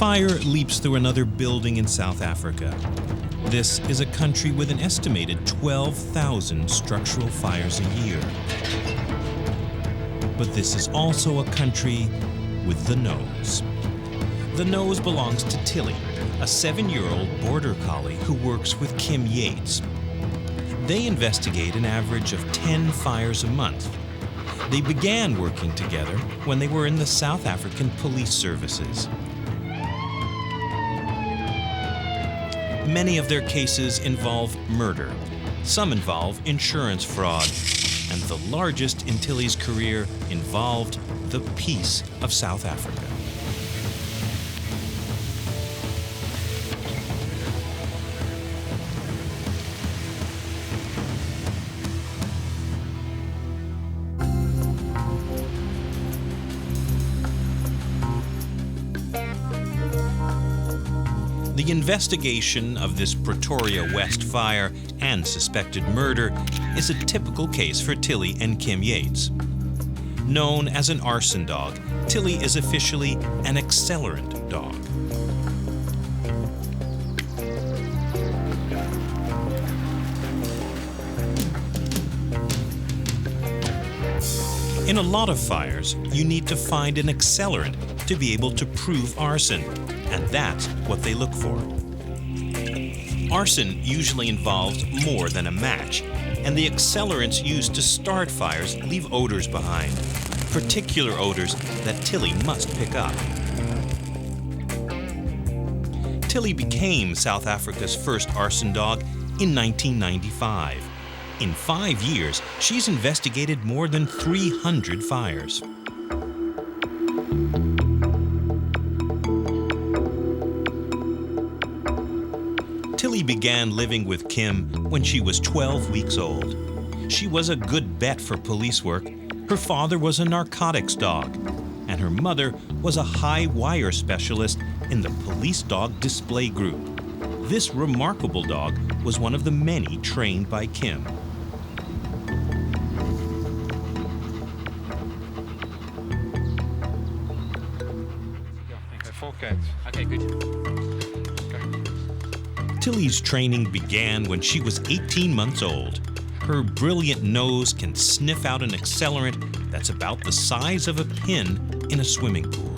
fire leaps through another building in South Africa. This is a country with an estimated 12,000 structural fires a year. But this is also a country with the nose. The nose belongs to Tilly, a 7-year-old border collie who works with Kim Yates. They investigate an average of 10 fires a month. They began working together when they were in the South African police services. Many of their cases involve murder. Some involve insurance fraud. And the largest in Tilly's career involved the peace of South Africa. The investigation of this Pretoria West fire and suspected murder is a typical case for Tilly and Kim Yates. Known as an arson dog, Tilly is officially an accelerant dog. In a lot of fires, you need to find an accelerant to be able to prove arson, and that's what they look for. Arson usually involves more than a match, and the accelerants used to start fires leave odors behind, particular odors that Tilly must pick up. Tilly became South Africa's first arson dog in 1995. In 5 years, she's investigated more than 300 fires. Tilly began living with Kim when she was 12 weeks old. She was a good bet for police work. Her father was a narcotics dog, and her mother was a high wire specialist in the police dog display group. This remarkable dog was one of the many trained by Kim. Okay, good. Tilly's training began when she was 18 months old. Her brilliant nose can sniff out an accelerant that's about the size of a pin in a swimming pool.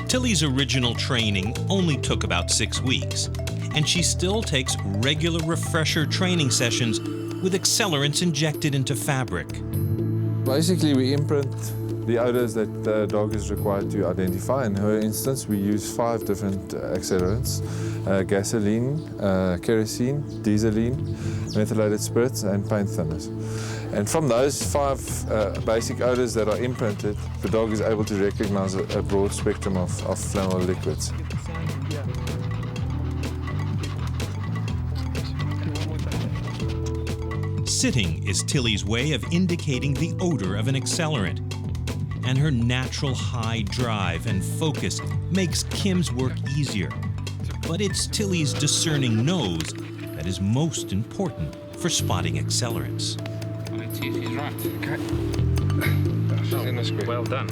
Tilly's original training only took about 6 weeks, and she still takes regular refresher training sessions with accelerants injected into fabric. Basically, we imprint the odors that the dog is required to identify. In her instance, we use 5 different accelerants: gasoline, kerosene, dieseline, methylated spirits, and paint thinners. And from those 5 basic odors that are imprinted, the dog is able to recognize a broad spectrum of flammable liquids. Sitting is Tilly's way of indicating the odor of an accelerant. And her natural high drive and focus makes Kim's work easier. But it's Tilly's discerning nose that is most important for spotting accelerants. Let's see if he's right. Okay. She's in the script. Well done.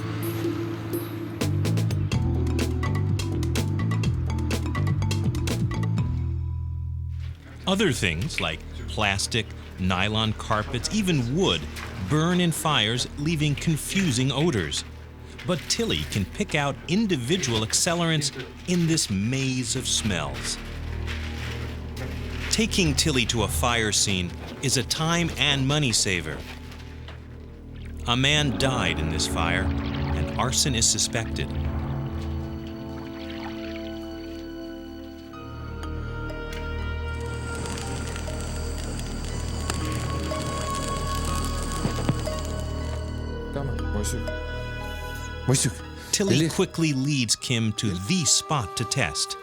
Other things like plastic, nylon carpets, even wood burn in fires, leaving confusing odors. But Tilly can pick out individual accelerants in this maze of smells. Taking Tilly to a fire scene is a time and money saver. A man died in this fire, and arson is suspected. Tilly quickly leads Kim to the spot to test.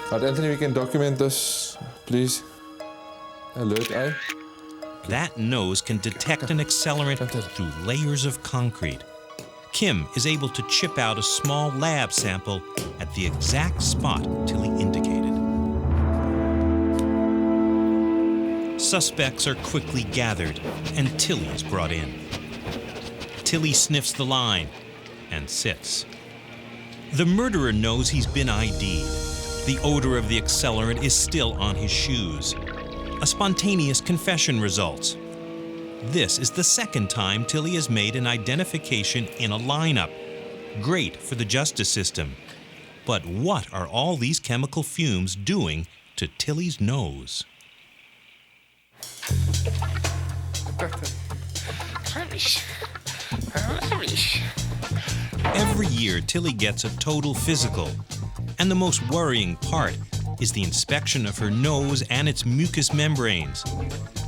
Right, Anthony, we can document this, please. Alert A. That nose can detect an accelerant through layers of concrete. Kim is able to chip out a small lab sample at the exact spot Tilly indicated. Suspects are quickly gathered, and Tilly is brought in. Tilly sniffs the line and sits. The murderer knows he's been ID'd. The odor of the accelerant is still on his shoes. A spontaneous confession results. This is the second time Tilly has made an identification in a lineup. Great for the justice system. But what are all these chemical fumes doing to Tilly's nose? Every year, Tilly gets a total physical. And the most worrying part is the inspection of her nose and its mucous membranes.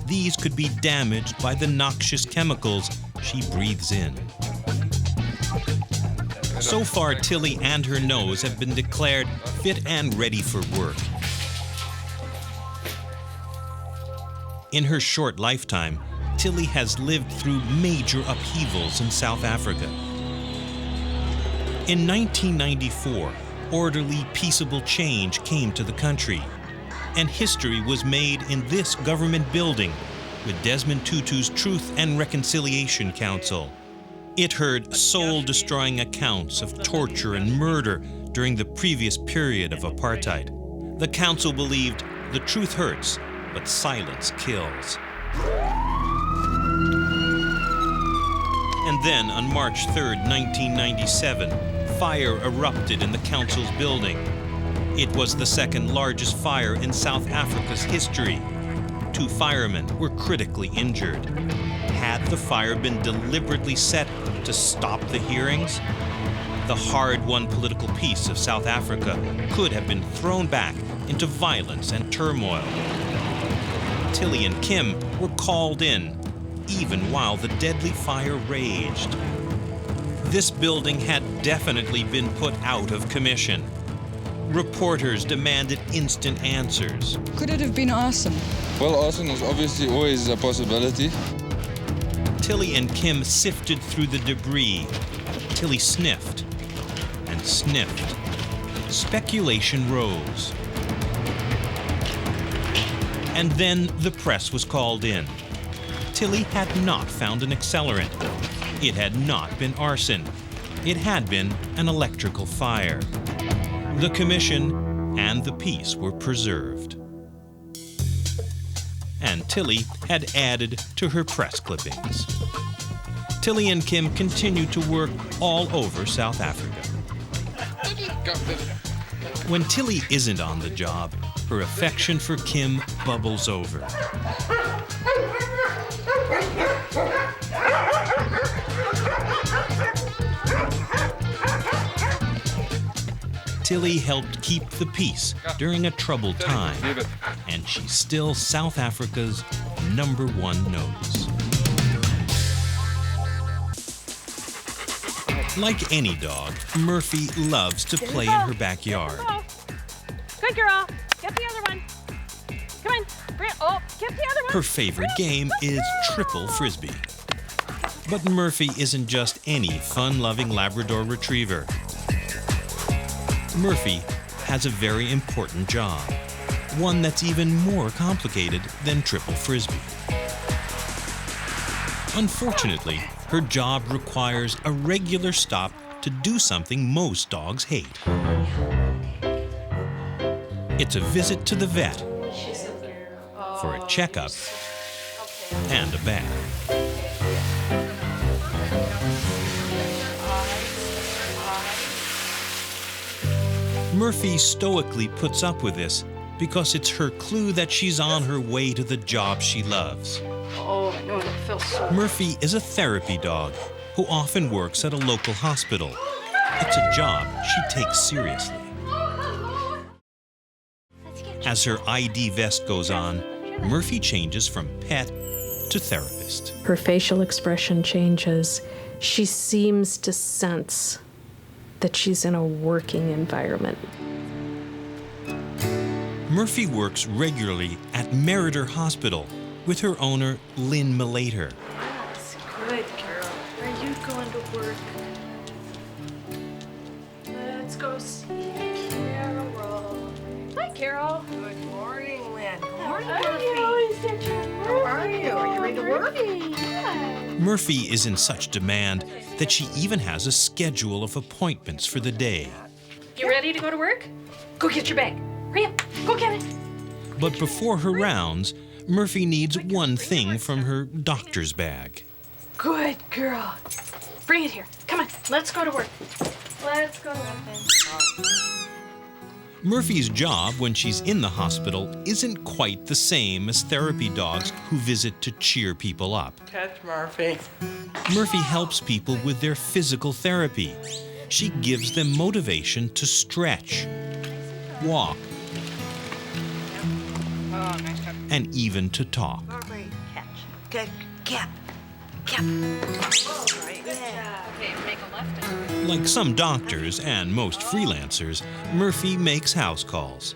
These could be damaged by the noxious chemicals she breathes in. So far, Tilly and her nose have been declared fit and ready for work. In her short lifetime, Tilly has lived through major upheavals in South Africa. In 1994, orderly, peaceable change came to the country, and history was made in this government building with Desmond Tutu's Truth and Reconciliation Council. It heard soul-destroying accounts of torture and murder during the previous period of apartheid. The council believed the truth hurts, but silence kills. And then, on March 3, 1997, fire erupted in the council's building. It was the second largest fire in South Africa's history. 2 firemen were critically injured. Had the fire been deliberately set to stop the hearings? The hard-won political peace of South Africa could have been thrown back into violence and turmoil. Tilly and Kim were called in, even while the deadly fire raged. This building had definitely been put out of commission. Reporters demanded instant answers. Could it have been arson? Well, arson is obviously always a possibility. Tilly and Kim sifted through the debris. Tilly sniffed and sniffed. Speculation rose. And then the press was called in. Tilly had not found an accelerant. It had not been arson. It had been an electrical fire. The commission and the peace were preserved. And Tilly had added to her press clippings. Tilly and Kim continued to work all over South Africa. When Tilly isn't on the job, her affection for Kim bubbles over. Tilly helped keep the peace during a troubled time, and she's still South Africa's #1 nose. Like any dog, Murphy loves to play in her backyard. Good girl. Get the other one. Come on. Oh, get the other one. Her favorite game is triple frisbee. But Murphy isn't just any fun-loving Labrador retriever. Murphy has a very important job, one that's even more complicated than triple frisbee. Unfortunately, her job requires a regular stop to do something most dogs hate. It's a visit to the vet for a checkup and a bath. Murphy stoically puts up with this because it's her clue that she's on her way to the job she loves. Oh, no, it feels so. Murphy is a therapy dog who often works at a local hospital. It's a job she takes seriously. As her ID vest goes on, Murphy changes from pet to therapist. Her facial expression changes. She seems to sense that she's in a working environment. Murphy works regularly at Madison Hospital with her owner, Lynn Malater. That's good, Carol. Are you going to work? Let's go see Carol. Hi, Carol. Good morning, Lynn. Good morning, How are Murphy. you? Is that your are you? Are you ready to work? Murphy is in such demand that she even has a schedule of appointments for the day. You ready to go to work? Go get your bag. Hurry up. Go get it. But before her rounds, Murphy needs one thing from her doctor's bag. Good girl. Bring it here. Come on. Let's go to work. Let's go to work then. Murphy's job when she's in the hospital isn't quite the same as therapy dogs who visit to cheer people up. Catch Murphy. Murphy helps people with their physical therapy. She gives them motivation to stretch, walk, and even to talk. Catch. Good. Cap. Okay, make a left and Like some doctors and most freelancers, Murphy makes house calls.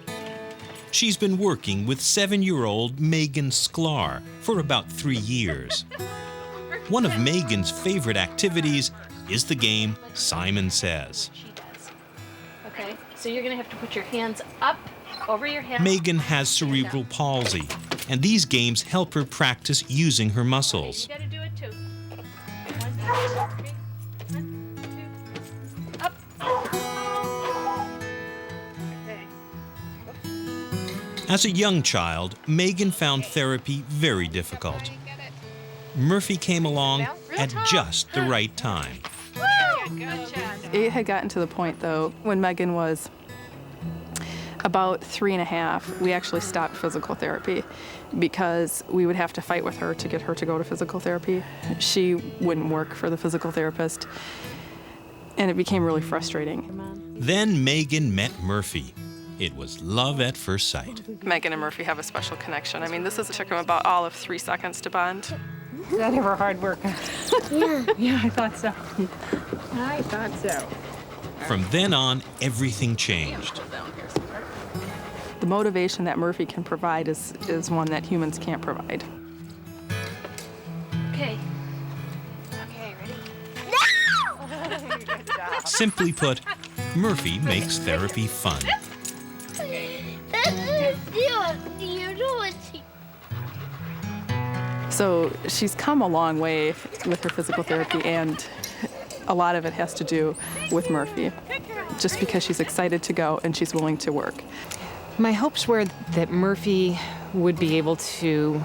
She's been working with 7-year-old Megan Sklar for about 3 years. One of Megan's favorite activities is the game Simon Says. She does. Okay, so you're gonna have to put your hands up over your head. Megan has cerebral palsy, and these games help her practice using her muscles. You gotta do it too. 1, 2, 3. 1, 2. Up. Okay. As a young child, Megan found therapy very difficult. Murphy came along at just the right time. Good job. It had gotten to the point, though, when Megan was about 3.5, we actually stopped physical therapy because we would have to fight with her to get her to go to physical therapy. She wouldn't work for the physical therapist, and it became really frustrating. Then Megan met Murphy. It was love at first sight. Megan and Murphy have a special connection. I mean, this took them about all of 3 seconds to bond. That ever hard work? Yeah, I thought so. I thought so. From then on, everything changed. The motivation that Murphy can provide is one that humans can't provide. Okay. Okay, ready? Simply put, Murphy makes therapy fun. So she's come a long way with her physical therapy, and a lot of it has to do with Murphy, just because she's excited to go and she's willing to work. My hopes were that Murphy would be able to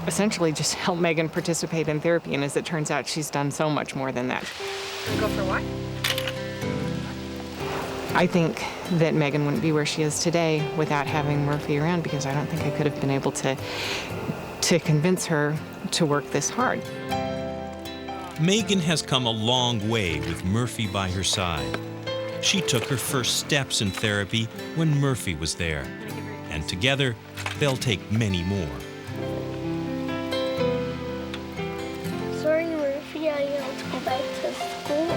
essentially just help Megan participate in therapy, and as it turns out, she's done so much more than that. Go for a walk. I think that Megan wouldn't be where she is today without having Murphy around, because I don't think I could have been able to convince her to work this hard. Megan has come a long way with Murphy by her side. She took her first steps in therapy when Murphy was there, and together they'll take many more. Sorry, Murphy, I have to go back to school.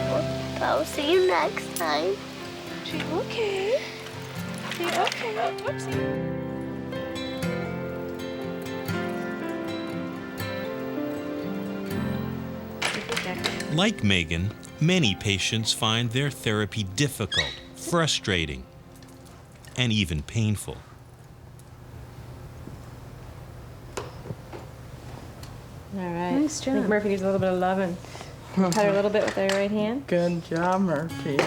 I'll see you next time. Okay. Okay. Whoopsie. Like Megan, many patients find their therapy difficult, frustrating, and even painful. All right. Nice job. I think Murphy needs a little bit of loving. Pat her a little bit with her right hand. Good job, Murphy.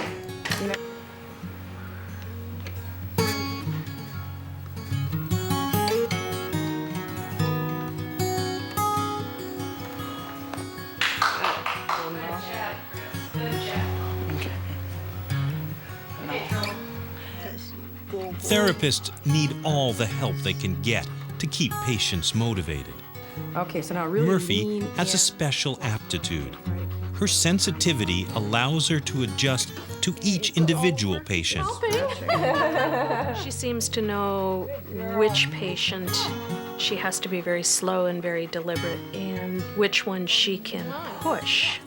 Therapists need all the help they can get to keep patients motivated. Okay, so now really Murphy has a special aptitude. Her sensitivity allows her to adjust to each individual patient. She seems to know which patient she has to be very slow and very deliberate, and which one she can push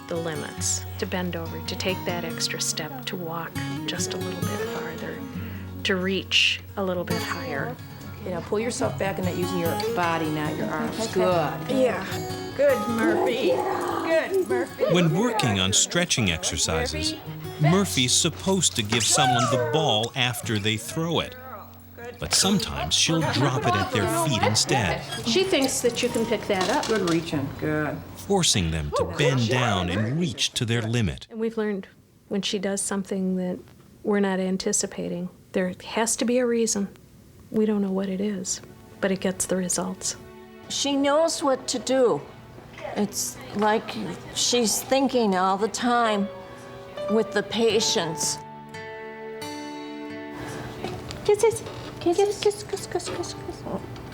the limits, to bend over, to take that extra step, to walk just a little bit farther, to reach a little bit higher. Okay, now pull yourself back and not using your body, not your arms. Good. Yeah. Good, Murphy. Good, Murphy. When working on stretching exercises, Murphy's supposed to give someone the ball after they throw it. but sometimes she'll drop it at their feet instead, She thinks that you can pick that up. Good reaching. Good. forcing them to bend down and reach to their limit. And we've learned when she does something that we're not anticipating, there has to be a reason. We don't know what it is, but it gets the results. She knows what to do. It's like she's thinking all the time with the patients. Kisses. Kiss, kiss, kiss, kiss, kiss, kiss.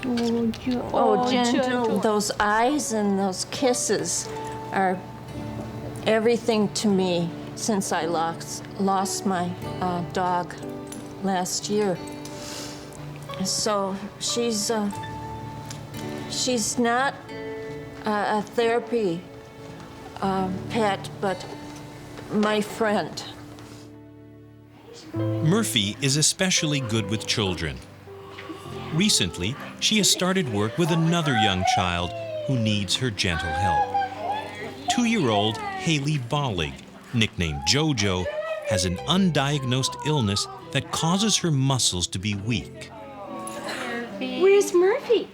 Oh, gentle. Those eyes and those kisses are everything to me since I lost my dog last year. So she's not a therapy pet, but my friend. Murphy is especially good with children. Recently, she has started work with another young child who needs her gentle help. 2-year-old Hayley Bollig, nicknamed JoJo, has an undiagnosed illness that causes her muscles to be weak. Where's Murphy?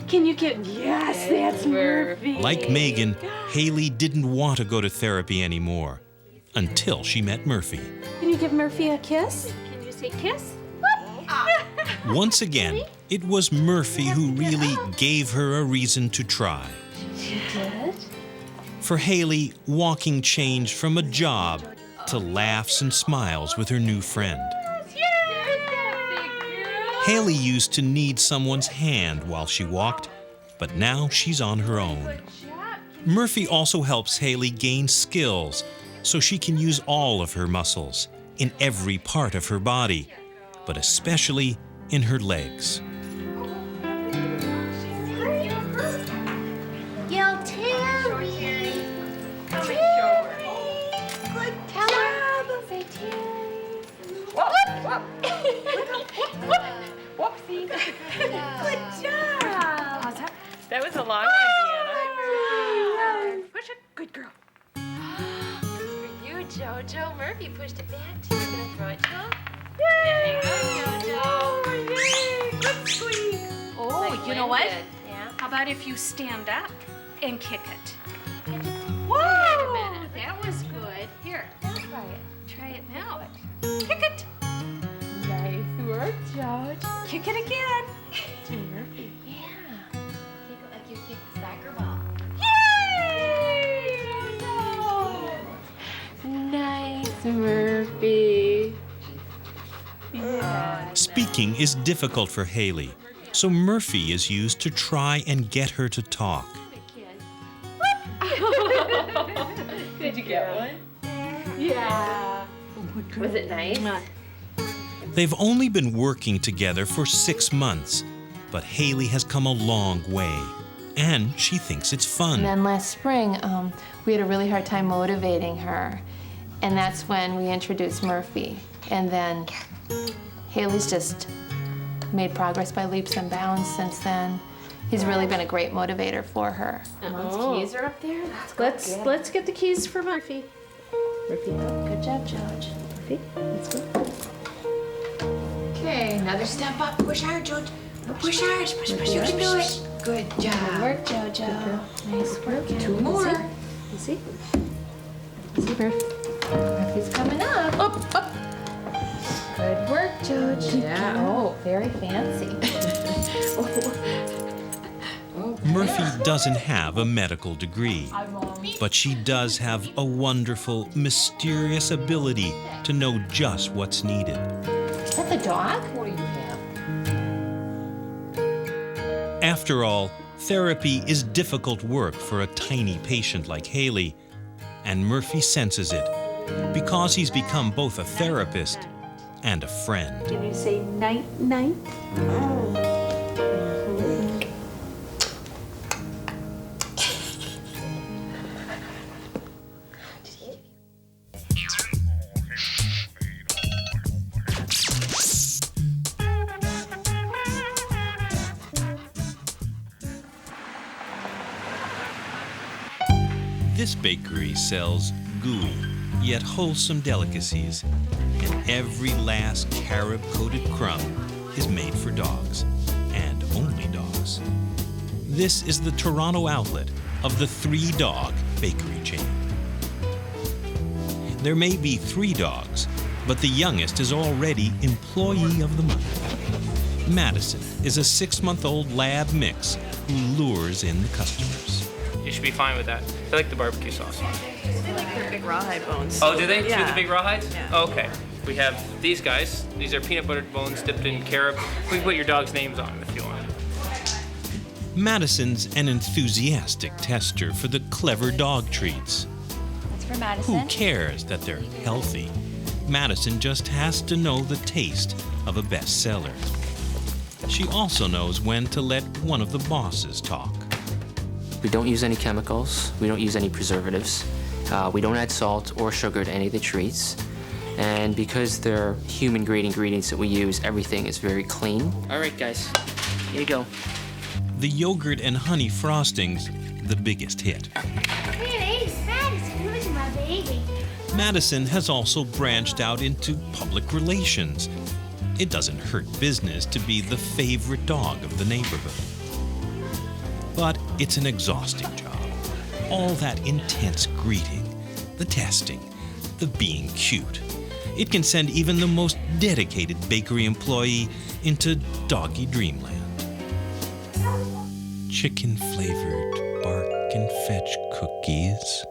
Can you get... Yes, that's Murphy. Like Megan, Hayley didn't want to go to therapy anymore until she met Murphy. Can you give Murphy a kiss? Can you say kiss? Once again, it was Murphy who really gave her a reason to try. She did? For Hayley, walking changed from a job to laughs and smiles with her new friend. Hayley used to need someone's hand while she walked, but now she's on her own. Murphy also helps Hayley gain skills so she can use all of her muscles in every part of her body, but especially in her legs. Yo, Terry. Good job. Say Terry. Whoopsie. Good job. How's that? That was a long one, Deanna. Push it. Good girl. For you, JoJo. Murphy pushed it back to you. Gonna throw it to him? There you go, JoJo. Oh, yay. Good squeak. Oh, Like you know what? Lynn did. Yeah. How about if you stand up and kick it? Whoa! Wait a minute. That was good. Here. Try it. Try it now. Kick it. Nice work, George. Kick it again. To Murphy. Yeah. Kick it like you kicked the soccer ball. Yay! Nice, Murphy. Speaking is difficult for Hayley, so Murphy is used to try and get her to talk. Did you get one? Yeah. Was it nice? They've only been working together for 6 months, but Hayley has come a long way, and she thinks it's fun. And then last spring, we had a really hard time motivating her, and that's when we introduced Murphy. And then Hayley's just made progress by leaps and bounds since then. He's really been a great motivator for her. Mom's keys are up there. Let's get the keys for Murphy. Murphy, good job, George. Murphy, let's go. Okay, another step up. Push hard, George. Push hard. Push. You can do it. Good job. Good work, JoJo. Nice work. 2 more. You see? Murphy. Murphy's coming up. Up. Good work, George. Yeah. Oh, very fancy. Murphy doesn't have a medical degree, but she does have a wonderful, mysterious ability to know just what's needed. Is that the dog? What do you have? After all, therapy is difficult work for a tiny patient like Hayley, and Murphy senses it because he's become both a therapist and a friend. Can you say night, night? This bakery sells gooey, yet wholesome delicacies, and every last carob-coated crumb is made for dogs, and only dogs. This is the Toronto outlet of the 3-dog bakery chain. There may be 3 dogs, but the youngest is already Employee of the Month. Madison is a 6-month-old lab mix who lures in the customers. You should be fine with that. They like the barbecue sauce. They like their big rawhide bones. Oh, do they? Yeah. Do the big rawhides? Yeah. Oh, okay. We have these guys. These are peanut butter bones dipped in carob. We can put your dog's names on them if you want. Madison's an enthusiastic tester for the clever dog treats. That's for Madison. Who cares that they're healthy? Madison just has to know the taste of a bestseller. She also knows when to let one of the bosses talk. We don't use any chemicals. We don't use any preservatives. We don't add salt or sugar to any of the treats. And because they're human-grade ingredients that we use, everything is very clean. All right, guys, here you go. The yogurt and honey frostings, the biggest hit. Hey, Madison, who's my baby? Madison has also branched out into public relations. It doesn't hurt business to be the favorite dog of the neighborhood. But it's an exhausting job. All that intense greeting, the testing, the being cute. It can send even the most dedicated bakery employee into doggy dreamland. Chicken-flavored bark and fetch cookies.